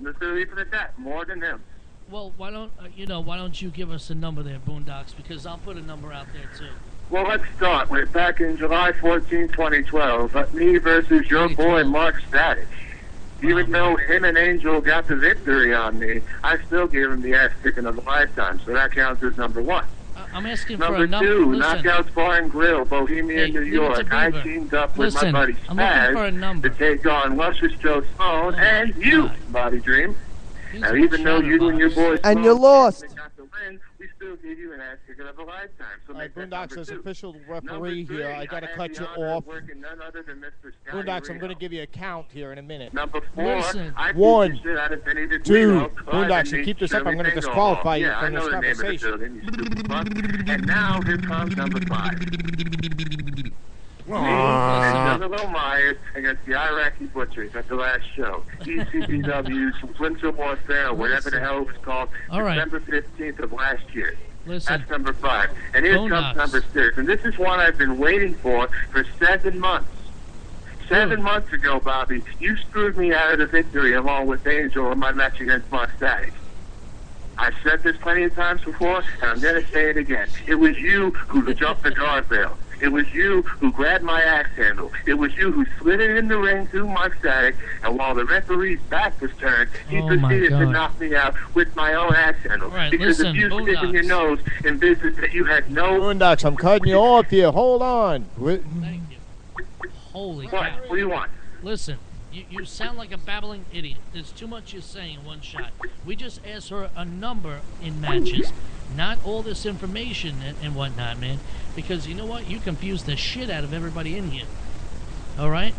Let's leave it at that. More than him. Well, why don't you give us a number there, Boondocks? Because I'll put a number out there too. Well, let's start with back in July 14, 2012. Me versus your boy Mark Static. Even though him and Angel got the victory on me, I still gave him the ass kicking of a lifetime. So that counts as number one. I'm asking for a number. Number two, Listen. Knockouts Bar and Grill, Bohemia, New York. I teamed up with my buddy Spaz to take on Luscious Joe Sloan and you, Bobby Dream. Now, even though you and your boys and you lost. Got the win, we still gave you an ass kicking of a lifetime. So Boondocks, as official referee here, I got to cut you off. Boondocks, I'm going to give you a count here in a minute. Number 4, one, two. Boondocks, you keep this up, I'm going to disqualify you from this conversation. And now here comes number 5. Little Myers against the Iraqi Butchers at the last show. ECPW, Winter Warfare, whatever the hell it was called, December 15th of last year. That's number 5. And here comes number 6. And this is one I've been waiting for 7 months. 7 months ago, Bobby, you screwed me out of the victory along with Angel in my match against Mark Static. I've said this plenty of times before, and I'm going to say it again. It was you who jumped the guardrail. It was you who grabbed my axe handle. It was you who slid it in the ring through Mark Static, and while the referee's back was turned, he proceeded to knock me out with my own axe handle. Because if you stick in your nose and visit that you had no... Boondocks, I'm cutting you off here. Hold on. Thank you. Holy cow. What do you want? Listen, you sound like a babbling idiot. There's too much you're saying in one shot. We just asked for a number in matches, not all this information and whatnot, man. Because you know what? You confused the shit out of everybody in here. All right?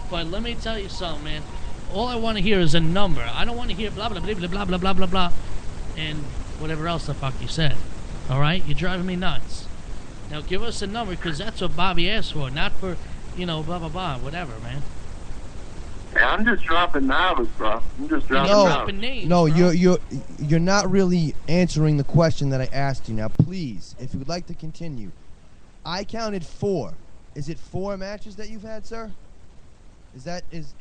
But let me tell you something, man. All I want to hear is a number. I don't want to hear blah, blah, blah, blah, blah, blah, blah, blah, blah, and whatever else the fuck you said. All right? You're driving me nuts. Now give us a number, because that's what Bobby asked for, not for, blah, blah, blah, whatever, man. Hey, I'm just dropping knowledge, bro. I'm just dropping names. No, you're not really answering the question that I asked you. Now, please, if you would like to continue, I counted 4. Is it 4 matches that you've had, sir? Is that is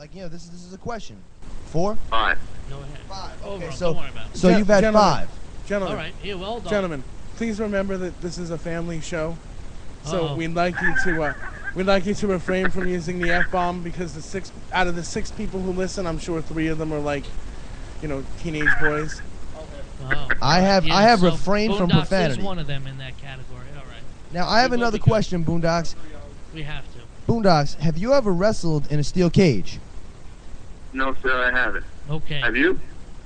this is a question. 4? 5. Go ahead. 5. Over. Okay, Don't worry about it. So you've had 5. Gentlemen. All right. Here, well done. Gentlemen, please remember that this is a family show. So we'd like you to refrain from using the F-bomb, because out of the 6 people who listen, I'm sure 3 of them are like, teenage boys. Wow. I have refrained from profanity. Is one of them in that category. All right. Now I have another question, Boondocks. We have to. Boondocks, have you ever wrestled in a steel cage? No, sir, I haven't. Okay. Have you?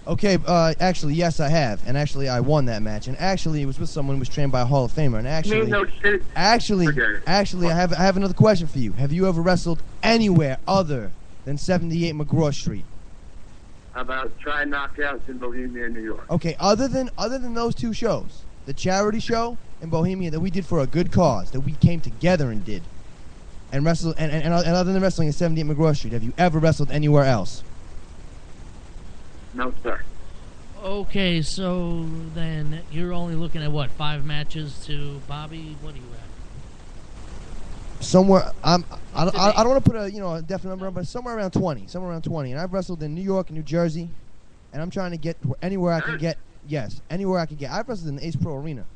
Okay, actually, yes, I have, and actually, I won that match, and actually, it was with someone who was trained by a Hall of Famer, and actually, I have another question for you. Have you ever wrestled anywhere other than 78 McGraw Street? About try knockouts in Bohemia, New York. Okay, other than those 2 shows, the charity show in Bohemia that we did for a good cause, that we came together and did, and wrestled, and other than wrestling at 78 McGraw Street, have you ever wrestled anywhere else? No, sir. Okay, so then you're only looking at what, 5 matches to Bobby? What are you at? Somewhere, I don't want to put a definite number on, but somewhere around 20. And I've wrestled in New York and New Jersey, and I'm trying to get anywhere I can get. Yes, anywhere I can get. I've wrestled in the Ace Pro Arena.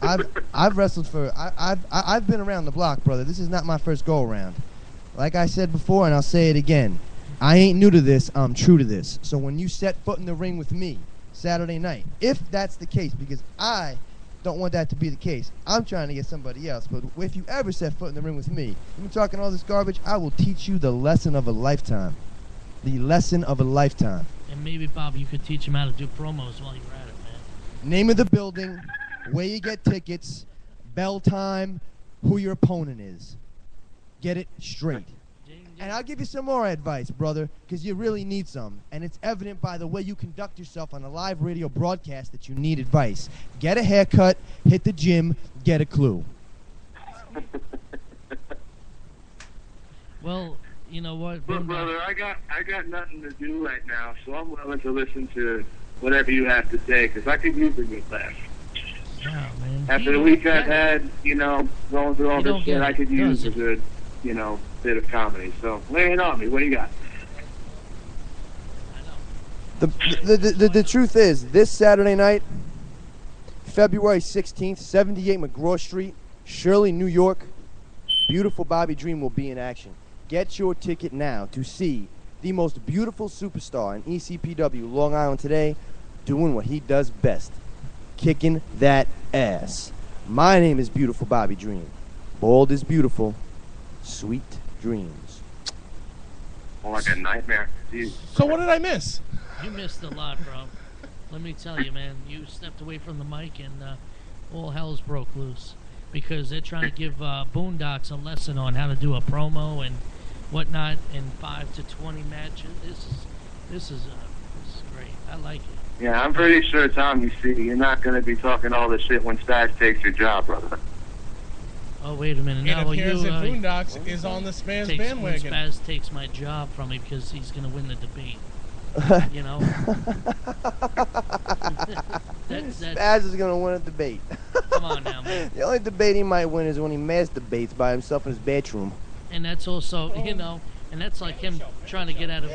I've wrestled for I've been around the block, brother. This is not my first go around. Like I said before, and I'll say it again. I ain't new to this, I'm true to this. So when you set foot in the ring with me Saturday night, if that's the case, because I don't want that to be the case, I'm trying to get somebody else. But if you ever set foot in the ring with me, you're talking all this garbage, I will teach you the lesson of a lifetime. The lesson of a lifetime. And maybe, Bob, you could teach him how to do promos while you're at it, man. Name of the building, where you get tickets, bell time, who your opponent is. Get it straight. And I'll give you some more advice, brother, because you really need some. And it's evident by the way you conduct yourself on a live radio broadcast that you need advice. Get a haircut, hit the gym, get a clue. Well, you know what? Look, brother, I got nothing to do right now, so I'm willing to listen to whatever you have to say, because I could use a good laugh. Oh, man. After the week I've had, going through all this shit, I could use a good bit of comedy. So lay it on me. What do you got? The truth is, this Saturday night, February 16th, 78 McGraw Street, Shirley, New York, beautiful Bobby Dream will be in action. Get your ticket now to see the most beautiful superstar in ECPW Long Island today doing what he does best, kicking that ass. My name is Beautiful Bobby Dream. Bold is beautiful. Sweet dreams. More like a nightmare. Jeez. So what did I miss? You missed a lot, bro. Let me tell you, man. You stepped away from the mic and all hell's broke loose because they're trying to give Boondocks a lesson on how to do a promo and whatnot in 5 to 20 matches. This is great. I like it. Yeah, I'm pretty sure, Tom, you're not going to be talking all this shit when Spaz takes your job, brother. Oh, wait a minute. It appears that Boondocks is on the Spaz bandwagon. Spaz takes my job from me because he's going to win the debate. You know? Spaz is going to win a debate. Come on now, man. The only debate he might win is when he masturbates by himself in his bedroom. And that's also, and that's like him trying to get out of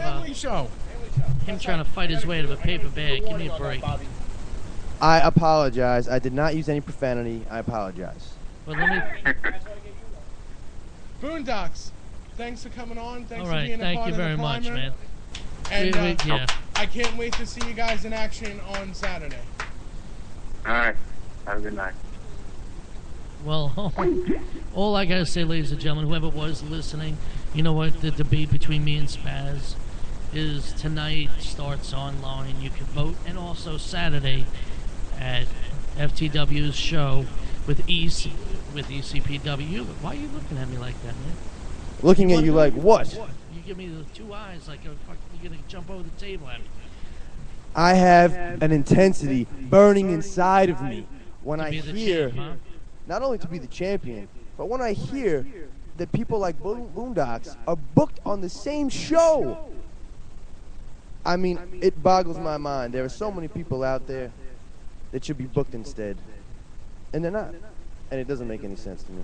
him trying to fight his way out of a paper bag. Give me a break. I apologize. I did not use any profanity. I apologize. Well, let me... Boondocks, thanks for coming on. Thanks all right, for being a thank part you of very the much, Climber. man. And yeah. I can't wait to see you guys in action on Saturday. All right. Have a good night. Well, all I gotta say, ladies and gentlemen, whoever was listening, you know what? The debate between me and Spaz is tonight. Starts online. You can vote, and also Saturday at FTW's show with ECPW. Why are you looking at me like that, man? Looking at you like what? You give me the two eyes like you're gonna jump over the table at me. I have an intensity burning inside of me when I hear, not only to be the champion, but when I hear that people like Boondocks are booked on the same show. I mean, it boggles my mind. There are so many people out there that should be booked instead, and they're not. And it doesn't make any sense to me.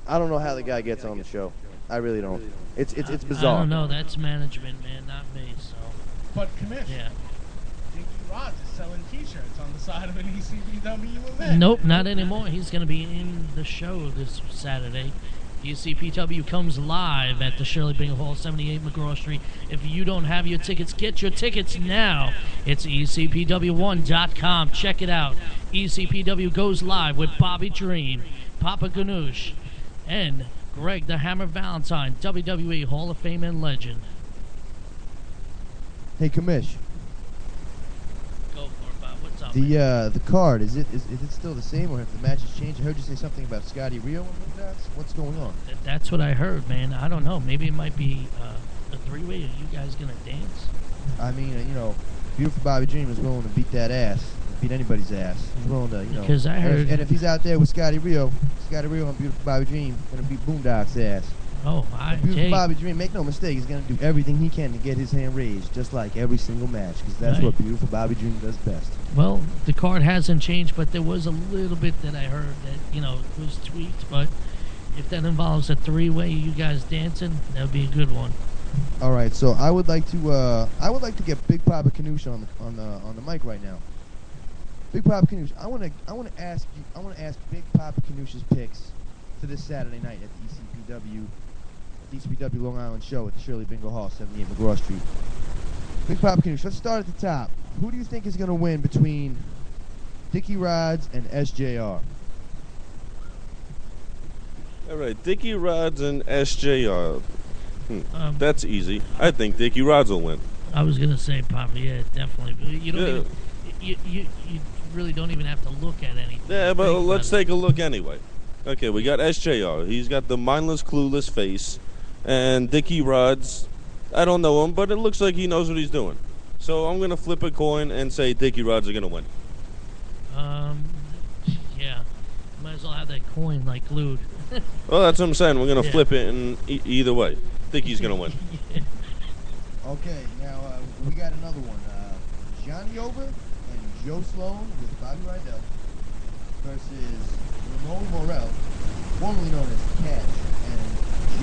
I don't know how the guy gets on the show. I really don't. It's bizarre. I don't know. That's management, man, not me. So. But Commish. Yeah. Dickie Rods is selling T-shirts on the side of an ECPW event. Nope, not anymore. He's going to be in the show this Saturday. ECPW comes live at the Shirley Bingham Hall, 78 McGraw Street. If you don't have your tickets, get your tickets now. It's ECPW1.com. Check it out. ECPW goes live with Bobby Dream, Papa Ganoush, and Greg the Hammer Valentine, WWE Hall of Fame and legend. Hey, Commish. Go for it, Bob. What's up? The card, is it still the same, or have the matches changed? I heard you say something about Scotty Rio and Boondocks. What's going on? That's what I heard, man. I don't know. Maybe it might be a three-way. Are you guys gonna dance? I mean, Beautiful Bobby Dream is willing to beat that ass. Beat anybody's ass. He's willing to, Because I heard... And if he's out there with Scotty Rio and Beautiful Bobby Dream, gonna beat Boondocks' ass. Oh, Beautiful Bobby Dream, make no mistake, he's gonna do everything he can to get his hand raised, just like every single match, because that's what Beautiful Bobby Dream does best. Well, the card hasn't changed, but there was a little bit that I heard that, was tweaked, but if that involves a three-way, you guys dancing, that would be a good one. All right, so I would like to get Big Papa Canoosh on the mic right now. Big Papa Canoosh, I want to ask Big Papa Canoosh's picks for this Saturday night at the ECPW Long Island show at the Shirley Bingo Hall, 78 McGraw Street. Big Papa Canoosh, let's start at the top. Who do you think is going to win between Dickie Rods and SJR? All right, Dickie Rods and SJR. That's easy. I think Dickie Rods will win. I was gonna say, Papa, yeah, definitely. You don't you really don't even have to look at anything. Yeah, but let's take a look anyway. Okay, we got SJR. He's got the mindless, clueless face, and Dickie Rods. I don't know him, but it looks like he knows what he's doing. So I'm gonna flip a coin and say Dickie Rods are gonna win. Yeah, might as well have that coin like glued. Well, that's what I'm saying. We're gonna flip it, and either way, Dickie's gonna win. Yeah. Okay, now we got another one. Johnny Over and Joe Sloan with Bobby Rydell versus Ramon Morel, formerly known as Cash, and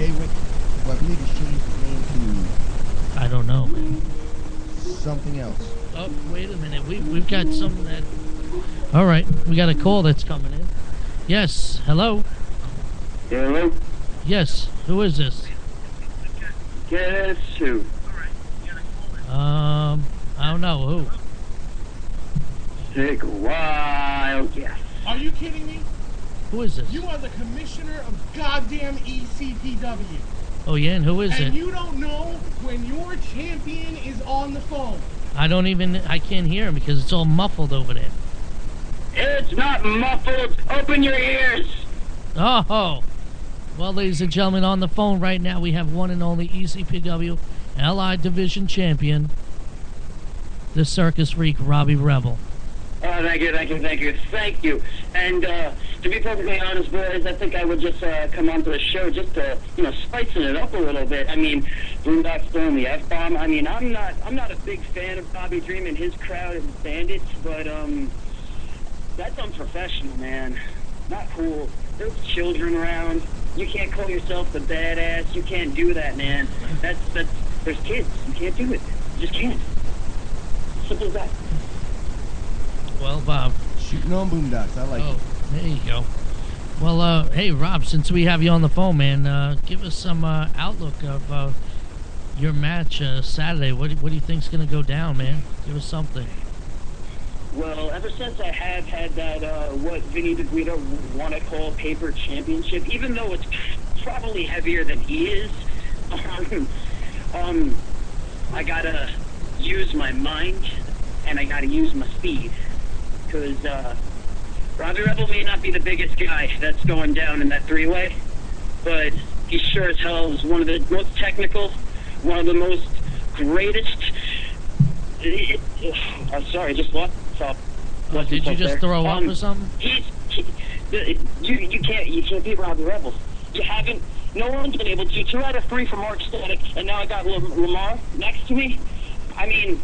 Jay Wick, who I believe has changed his name I don't know, man. to something else. Oh, wait a minute. We've got some that... All right, we got a call that's coming in. Yes, hello? Hello? Yes, who is this? Guess who? I don't know, who? Take a wild guess. Are you kidding me? Who is this? You are the commissioner of goddamn ECPW. Oh, yeah, and who is it? And you don't know when your champion is on the phone. I can't hear him because it's all muffled over there. It's not muffled. Open your ears. Oh, well, ladies and gentlemen, on the phone right now we have one and only ECPW Allied Division Champion, the Circus Freak, Robbie Rebel. Oh, thank you. And to be perfectly honest, boys, I think I would just come onto the show just to, spicing it up a little bit. I mean, Boondock's throwing the F-bomb. I mean, I'm not a big fan of Bobby Dream and his crowd of bandits, but that's unprofessional, man. Not cool. There's children around. You can't call yourself the badass. You can't do that, man. That's there's kids. You can't do it. You just can't. Simple as that. Well, Bob. Shooting on boondocks. I like it. There you go. Well, hey, Rob, since we have you on the phone, man, give us some outlook of your match Saturday. What do you think's going to go down, man? Give us something. Well, ever since I have had that, what Vinny DeGuido want to call paper championship, even though it's probably heavier than he is, I gotta use my mind and I gotta use my speed. Because Robbie Rebel may not be the biggest guy that's going down in that three-way, but he sure as hell is one of the most technical, one of the most greatest. I'm sorry, I just lost. Did you just throw up or something? You can't beat Robbie Rebel. You haven't. No one's been able to. 2 out of 3 for Mark Static, and now I got Lamar next to me. I mean,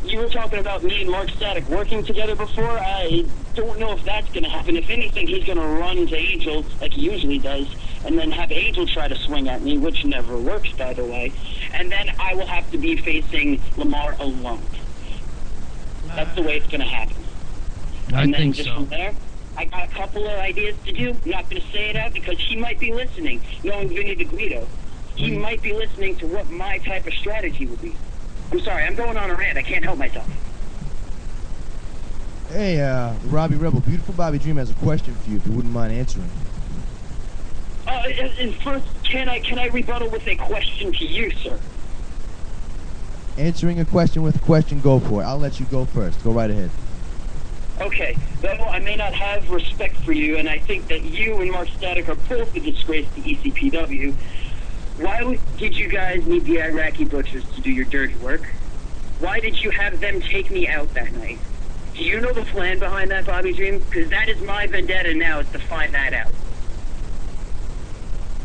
you were talking about me and Mark Static working together before. I don't know if that's going to happen. If anything, he's going to run to Angel like he usually does, and then have Angel try to swing at me, which never works, by the way. And then I will have to be facing Lamar alone. That's the way it's going to happen. And then just from there, I got a couple of ideas to do. I'm not going to say it out because he might be listening, knowing Vinny DeGuido. He might be listening to what my type of strategy would be. I'm sorry, I'm going on a rant. I can't help myself. Hey, Robbie Rebel, Beautiful Bobby Dream has a question for you if you wouldn't mind answering. And first, can I rebuttal with a question to you, sir? Answering a question with a question, go for it. I'll let you go first. Go right ahead. Okay, though I may not have respect for you, and I think that you and Mark Static are both a disgrace to ECPW, why did you guys need the Iraqi butchers to do your dirty work? Why did you have them take me out that night? Do you know the plan behind that, Bobby Dream? Because that is my vendetta now, is to find that out.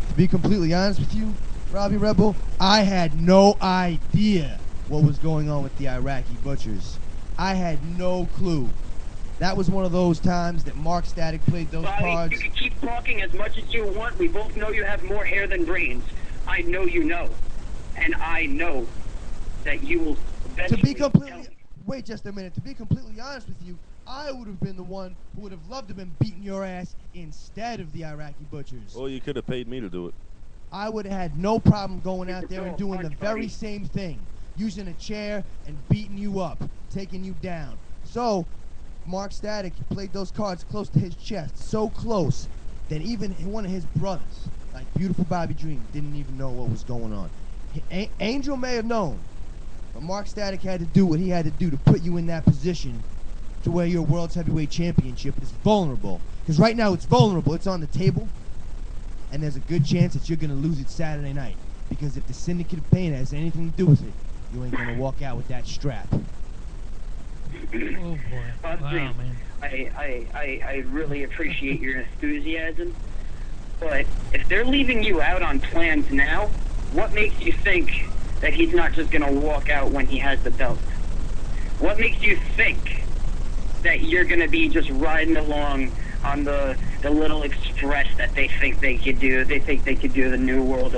To be completely honest with you, Robbie Rebel, I had no idea what was going on with the Iraqi butchers. I had no clue. That was one of those times that Mark Static played those cards. You can keep talking as much as you want. We both know you have more hair than brains. I know you know. And I know that you will eventually... To be completely... Wait just a minute. To be completely honest with you, I would have been the one who would have loved to have been beating your ass instead of the Iraqi butchers. Or you could have paid me to do it. I would have had no problem going out there and doing the very same thing. Using a chair and beating you up. Taking you down. So... Mark Static played those cards close to his chest, so close that even one of his brothers, like Beautiful Bobby Dream, didn't even know what was going on. Angel may have known, but Mark Static had to do what he had to do to put you in that position to where your World's Heavyweight Championship is vulnerable. Because right now it's vulnerable, it's on the table, and there's a good chance that you're going to lose it Saturday night. Because if the Syndicate of Pain has anything to do with it, you ain't going to walk out with that strap. Oh boy! Wow, man. I really appreciate your enthusiasm, but if they're leaving you out on plans now, what makes you think that he's not just going to walk out when he has the belt? What makes you think that you're going to be just riding along on the little express that they think they could do? They think they could do the New World